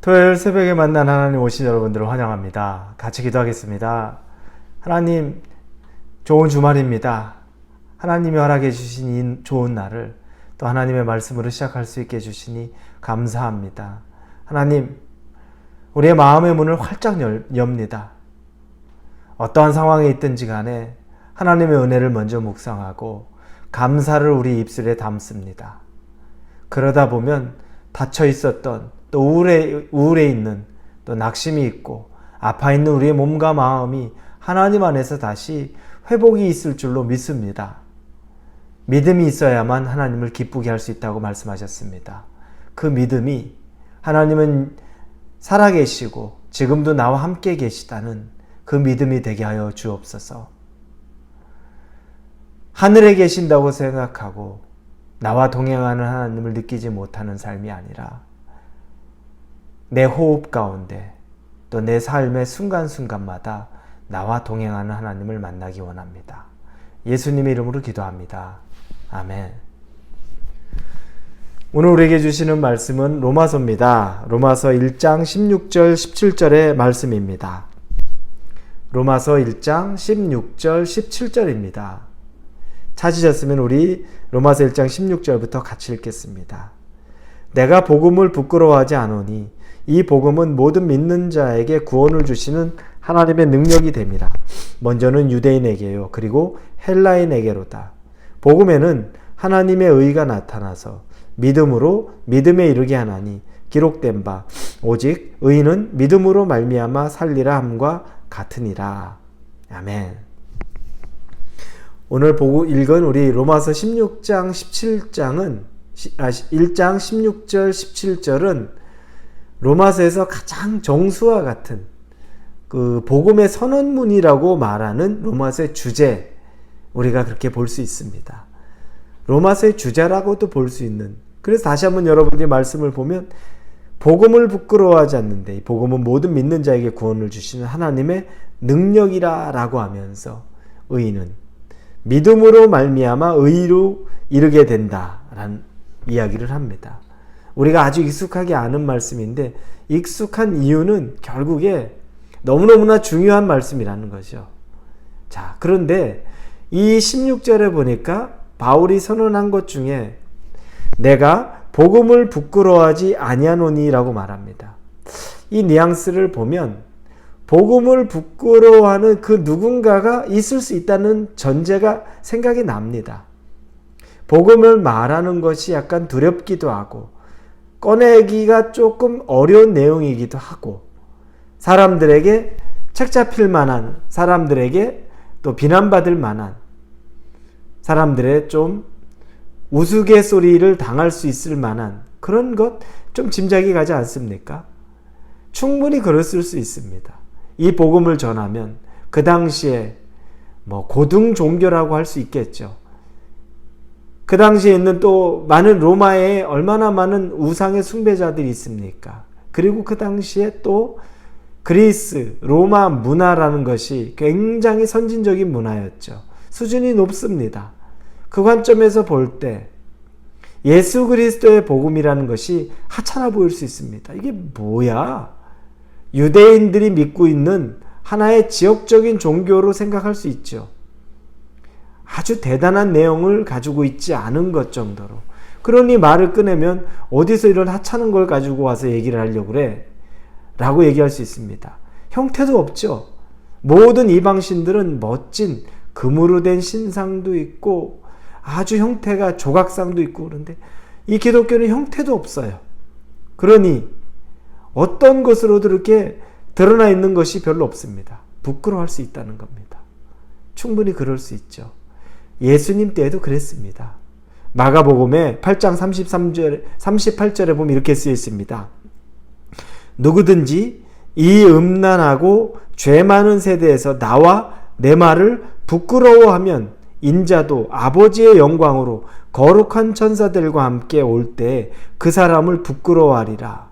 토요일 새벽에 만난 하나님 오신 여러분들을 환영합니다. 같이 기도하겠습니다. 하나님, 좋은 주말입니다. 하나님이 허락해 주신 이 좋은 날을 또 하나님의 말씀으로 시작할 수 있게 해주시니 감사합니다. 하나님, 우리의 마음의 문을 활짝 엽니다. 어떠한 상황에 있든지 간에 하나님의 은혜를 먼저 묵상하고 감사를 우리 입술에 담습니다. 그러다 보면 닫혀 있었던 또 우울해 있는 또 낙심이 있고 아파 있는 우리의 몸과 마음이 하나님 안에서 다시 회복이 있을 줄로 믿습니다. 믿음이 있어야만 하나님을 기쁘게 할 수 있다고 말씀하셨습니다. 그 믿음이 하나님은 살아계시고 지금도 나와 함께 계시다는 그 믿음이 되게 하여 주옵소서. 하늘에 계신다고 생각하고 나와 동행하는 하나님을 느끼지 못하는 삶이 아니라 내 호흡 가운데 또 내 삶의 순간순간마다 나와 동행하는 하나님을 만나기 원합니다. 예수님의 이름으로 기도합니다. 아멘. 오늘 우리에게 주시는 말씀은 로마서입니다. 로마서 1장 16절 17절의 말씀입니다. 로마서 1장 16절 17절입니다. 찾으셨으면 우리 로마서 1장 16절부터 같이 읽겠습니다. 내가 복음을 부끄러워하지 않으니 이 복음은 모든 믿는 자에게 구원을 주시는 하나님의 능력이 됨이라. 먼저는 유대인에게요 그리고 헬라인에게로다. 복음에는 하나님의 의가 나타나서 믿음으로 믿음에 이르게 하나니 기록된 바 오직 의인은 믿음으로 말미암아 살리라 함과 같으니라. 아멘. 오늘 보고 읽은 우리 로마서 16장 17장은 1장 16절 17절은 로마서에서 가장 정수와 같은 그 복음의 선언문이라고 말하는 로마서의 주제, 우리가 그렇게 볼 수 있습니다. 로마서의 주제라고도 볼 수 있는, 그래서 다시 한번 여러분들이 말씀을 보면 복음을 부끄러워하지 않는데 이 복음은 모든 믿는 자에게 구원을 주시는 하나님의 능력이라 라고 하면서 의인은 믿음으로 말미암아 의로 이르게 된다라는 이야기를 합니다. 우리가 아주 익숙하게 아는 말씀인데 익숙한 이유는 결국에 너무너무나 중요한 말씀이라는 거죠. 자, 그런데 이 16절에 보니까 바울이 선언한 것 중에 내가 복음을 부끄러워하지 아니하노니라고 말합니다. 이 뉘앙스를 보면 복음을 부끄러워하는 그 누군가가 있을 수 있다는 전제가 생각이 납니다. 복음을 말하는 것이 약간 두렵기도 하고 꺼내기가 조금 어려운 내용이기도 하고 사람들에게 책 잡힐 만한, 사람들에게 또 비난받을 만한, 사람들의 좀 우스갯소리를 당할 수 있을 만한 그런 것 좀 짐작이 가지 않습니까? 충분히 그랬을 수 있습니다. 이 복음을 전하면 그 당시에 고등 종교라고 할 수 있겠죠. 그 당시에 있는 또 많은 로마에 얼마나 많은 우상의 숭배자들이 있습니까? 그리고 그 당시에 또 그리스, 로마 문화라는 것이 굉장히 선진적인 문화였죠. 수준이 높습니다. 그 관점에서 볼 때 예수 그리스도의 복음이라는 것이 하찮아 보일 수 있습니다. 이게 뭐야? 유대인들이 믿고 있는 하나의 지역적인 종교로 생각할 수 있죠. 아주 대단한 내용을 가지고 있지 않은 것 정도로. 그러니 말을 꺼내면 어디서 이런 하찮은 걸 가지고 와서 얘기를 하려고 그래? 라고 얘기할 수 있습니다. 형태도 없죠. 모든 이방신들은 멋진 금으로 된 신상도 있고 아주 형태가 조각상도 있고 그런데 이 기독교는 형태도 없어요. 그러니 어떤 것으로도 이렇게 드러나 있는 것이 별로 없습니다. 부끄러워할 수 있다는 겁니다. 충분히 그럴 수 있죠. 예수님 때에도 그랬습니다. 마가복음의 8장 38절에 보면 이렇게 쓰여 있습니다. 누구든지 이 음란하고 죄 많은 세대에서 나와 내 말을 부끄러워하면 인자도 아버지의 영광으로 거룩한 천사들과 함께 올 때 그 사람을 부끄러워하리라.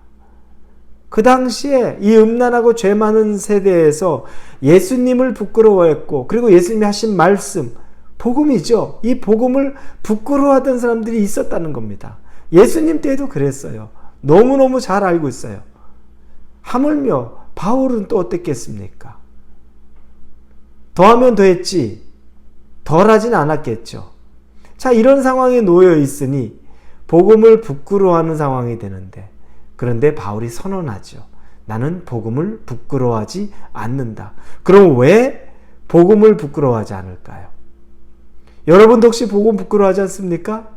그 당시에 이 음란하고 죄 많은 세대에서 예수님을 부끄러워했고 그리고 예수님이 하신 말씀, 복음이죠. 이 복음을 부끄러워하던 사람들이 있었다는 겁니다. 예수님 때에도 그랬어요. 너무너무 잘 알고 있어요. 하물며 바울은 또 어땠겠습니까? 더하면 더했지 덜하진 않았겠죠. 자, 이런 상황에 놓여 있으니 복음을 부끄러워하는 상황이 되는데, 그런데 바울이 선언하죠. 나는 복음을 부끄러워하지 않는다. 그럼 왜 복음을 부끄러워하지 않을까요? 여러분도 혹시 복음 부끄러워하지 않습니까?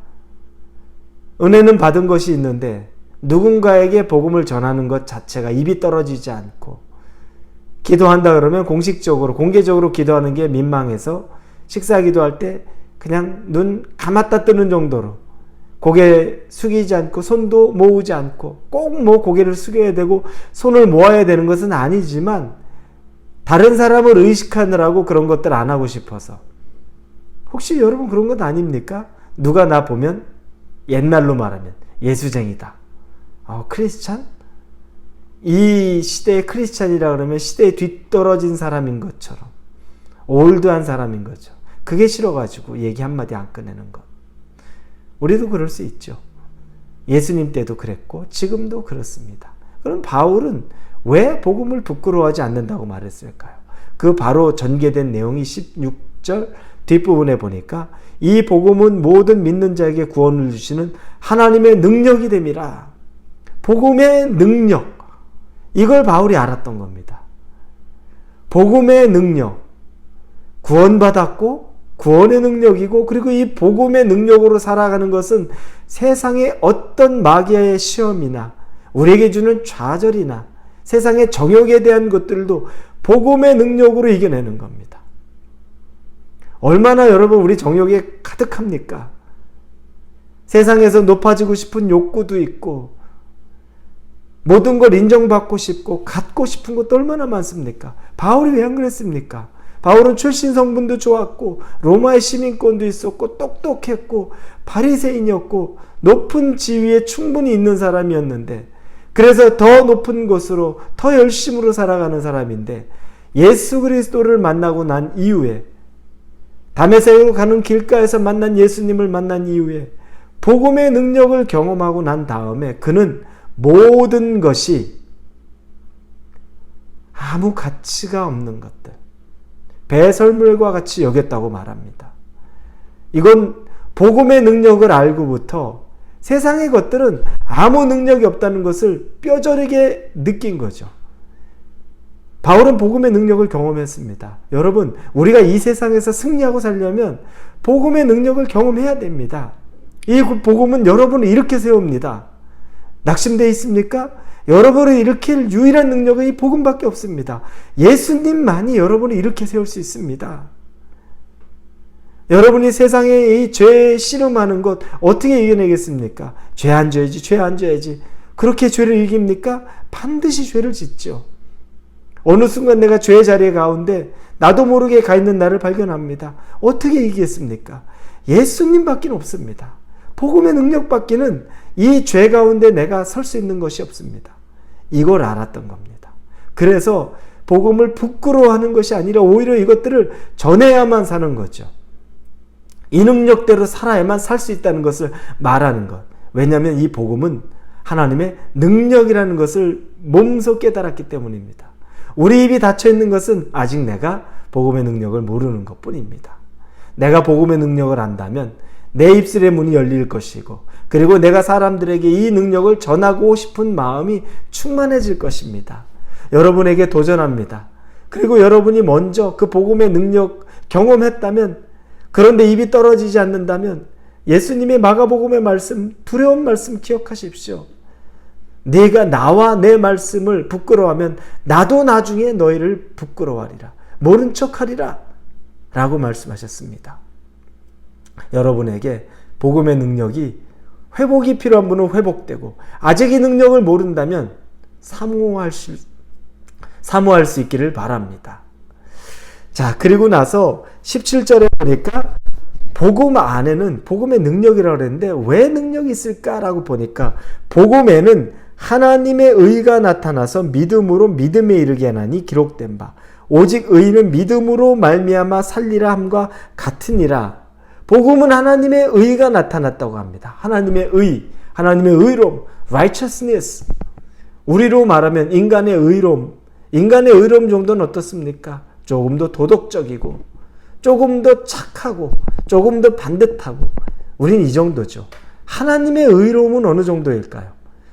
은혜는 받은 것이 있는데 누군가에게 복음을 전하는 것 자체가 입이 떨어지지 않고, 기도한다 그러면 공식적으로 공개적으로 기도하는 게 민망해서 식사 기도할 때 그냥 눈 감았다 뜨는 정도로 고개 숙이지 않고 손도 모으지 않고, 꼭 뭐 고개를 숙여야 되고 손을 모아야 되는 것은 아니지만 다른 사람을 의식하느라고 그런 것들 안 하고 싶어서. 혹시 여러분 그런 것 아닙니까? 누가 나 보면 옛날로 말하면 예수쟁이다. 크리스찬? 이 시대의 크리스찬이라 그러면 시대에 뒤떨어진 사람인 것처럼, 올드한 사람인 거죠. 그게 싫어가지고 얘기 한마디 안 꺼내는 것. 우리도 그럴 수 있죠. 예수님 때도 그랬고 지금도 그렇습니다. 그럼 바울은 왜 복음을 부끄러워하지 않는다고 말했을까요? 그 바로 전개된 내용이 16절 뒷부분에 보니까 이 복음은 모든 믿는 자에게 구원을 주시는 하나님의 능력이 됨이라. 복음의 능력, 이걸 바울이 알았던 겁니다. 복음의 능력, 구원받았고 구원의 능력이고, 그리고 이 복음의 능력으로 살아가는 것은 세상의 어떤 마귀의 시험이나 우리에게 주는 좌절이나 세상의 정욕에 대한 것들도 복음의 능력으로 이겨내는 겁니다. 얼마나 여러분 우리 정욕에 가득합니까? 세상에서 높아지고 싶은 욕구도 있고, 모든 걸 인정받고 싶고 갖고 싶은 것도 얼마나 많습니까? 바울이 왜 안 그랬습니까? 바울은 출신 성분도 좋았고 로마의 시민권도 있었고 똑똑했고 바리새인이었고 높은 지위에 충분히 있는 사람이었는데, 그래서 더 높은 곳으로 더 열심으로 살아가는 사람인데, 예수 그리스도를 만나고 난 이후에, 다메섹으로 가는 길가에서 만난 예수님을 만난 이후에 복음의 능력을 경험하고 난 다음에 그는 모든 것이 아무 가치가 없는 것들, 배설물과 같이 여겼다고 말합니다. 이건 복음의 능력을 알고부터 세상의 것들은 아무 능력이 없다는 것을 뼈저리게 느낀 거죠. 바울은 복음의 능력을 경험했습니다. 여러분, 우리가 이 세상에서 승리하고 살려면 복음의 능력을 경험해야 됩니다. 이 복음은 여러분을 이렇게 세웁니다. 낙심되어 있습니까? 여러분을 일으킬 유일한 능력은 이 복음밖에 없습니다. 예수님만이 여러분을 이렇게 세울 수 있습니다. 여러분이 세상에 이 죄에 씨름하는 것 어떻게 이겨내겠습니까? 죄 안 져야지, 죄 안 져야지. 그렇게 죄를 이깁니까? 반드시 죄를 짓죠. 어느 순간 내가 죄의 자리에 가운데 나도 모르게 가 있는 나를 발견합니다. 어떻게 이기겠습니까? 예수님밖에 없습니다. 복음의 능력밖에는 이 죄 가운데 내가 설 수 있는 것이 없습니다. 이걸 알았던 겁니다. 그래서 복음을 부끄러워하는 것이 아니라 오히려 이것들을 전해야만 사는 거죠. 이 능력대로 살아야만 살 수 있다는 것을 말하는 것. 왜냐하면 이 복음은 하나님의 능력이라는 것을 몸소 깨달았기 때문입니다. 우리 입이 닫혀 있는 것은 아직 내가 복음의 능력을 모르는 것뿐입니다. 내가 복음의 능력을 안다면 내 입술의 문이 열릴 것이고, 그리고 내가 사람들에게 이 능력을 전하고 싶은 마음이 충만해질 것입니다. 여러분에게 도전합니다. 그리고 여러분이 먼저 그 복음의 능력 경험했다면, 그런데 입이 떨어지지 않는다면 예수님의 마가복음의 말씀, 두려운 말씀 기억하십시오. 네가 나와 내 말씀을 부끄러워하면 나도 나중에 너희를 부끄러워하리라. 모른 척하리라. 라고 말씀하셨습니다. 여러분에게 복음의 능력이, 회복이 필요한 분은 회복되고, 아직 이 능력을 모른다면 사모할 수 있기를 바랍니다. 자, 그리고 나서 17절에 보니까 복음 안에는 복음의 능력이라고 그랬는데 왜 능력이 있을까라고 보니까, 복음에는 하나님의 의가 나타나서 믿음으로 믿음에 이르게 하나니 기록된 바, 오직 의는 믿음으로 말미암아 살리라 함과 같으니라. 복음은 하나님의 의가 나타났다고 합니다. 하나님의 의, 하나님의 의로움, righteousness. 우리로 말하면 인간의 의로움 정도는 어떻습니까? 조금 더 도덕적이고, 조금 더 착하고, 조금 더 반듯하고, 우린 이 정도죠. 하나님의 의로움은 어느 정도일까요?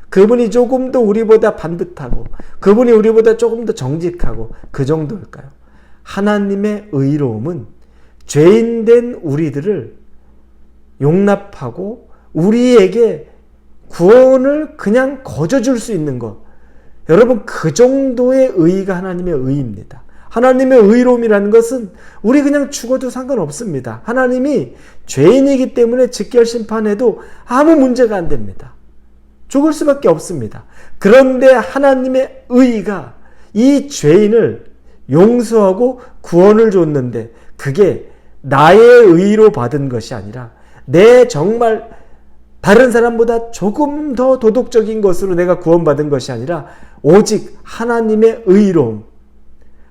그분이 조금 더 우리보다 반듯하고, 그분이 우리보다 조금 더 정직하고, 그 정도일까요? 하나님의 의로움은 죄인된 우리들을 용납하고 우리에게 구원을 그냥 거저줄 수 있는 것. 여러분, 그 정도의 의의가 하나님의 의의입니다. 하나님의 의로움이라는 것은 우리 그냥 죽어도 상관없습니다. 하나님이 죄인이기 때문에 직결 심판해도 아무 문제가 안 됩니다. 죽을 수밖에 없습니다. 그런데 하나님의 의의가 이 죄인을 용서하고 구원을 줬는데 그게 나의 의로 받은 것이 아니라 내 정말 다른 사람보다 조금 더 도덕적인 것으로 내가 구원받은 것이 아니라 오직 하나님의 의로움,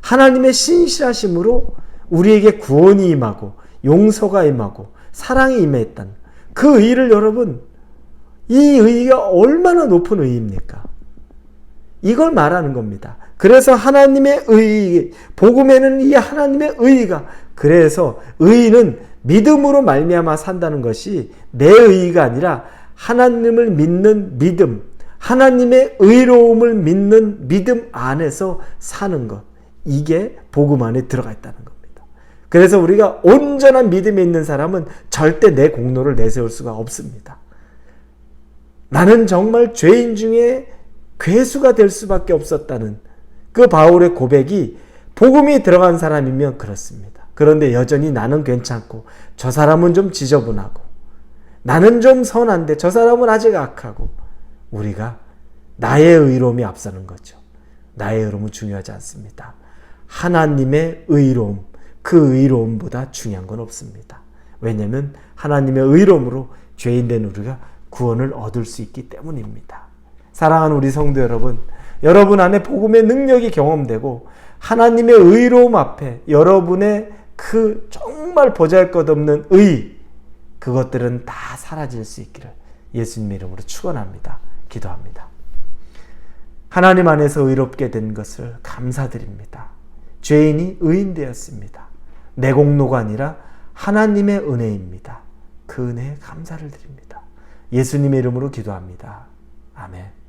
하나님의 신실하심으로 우리에게 구원이 임하고 용서가 임하고 사랑이 임했다는 그 의의를 여러분, 이 의의가 얼마나 높은 의의입니까? 이걸 말하는 겁니다. 그래서 하나님의 의의, 복음에는 이 하나님의 의의가, 그래서 의의는 믿음으로 말미암아 산다는 것이 내 의의가 아니라 하나님을 믿는 믿음, 하나님의 의로움을 믿는 믿음 안에서 사는 것, 이게 복음 안에 들어가 있다는 겁니다. 그래서 우리가 온전한 믿음에 있는 사람은 절대 내 공로를 내세울 수가 없습니다. 나는 정말 죄인 중에 괴수가 될 수밖에 없었다는 그 바울의 고백이 복음이 들어간 사람이면 그렇습니다. 그런데 여전히 나는 괜찮고 저 사람은 좀 지저분하고 나는 좀 선한데 저 사람은 아직 악하고, 우리가 나의 의로움이 앞서는 거죠. 나의 의로움은 중요하지 않습니다. 하나님의 의로움, 그 의로움보다 중요한 건 없습니다. 왜냐하면 하나님의 의로움으로 죄인된 우리가 구원을 얻을 수 있기 때문입니다. 사랑하는 우리 성도 여러분, 여러분 안에 복음의 능력이 경험되고 하나님의 의로움 앞에 여러분의 그 정말 보잘것없는 의, 그것들은 다 사라질 수 있기를 예수님의 이름으로 축원합니다. 기도합니다. 하나님 안에서 의롭게 된 것을 감사드립니다. 죄인이 의인 되었습니다. 내 공로가 아니라 하나님의 은혜입니다. 그 은혜에 감사를 드립니다. 예수님의 이름으로 기도합니다. 아멘.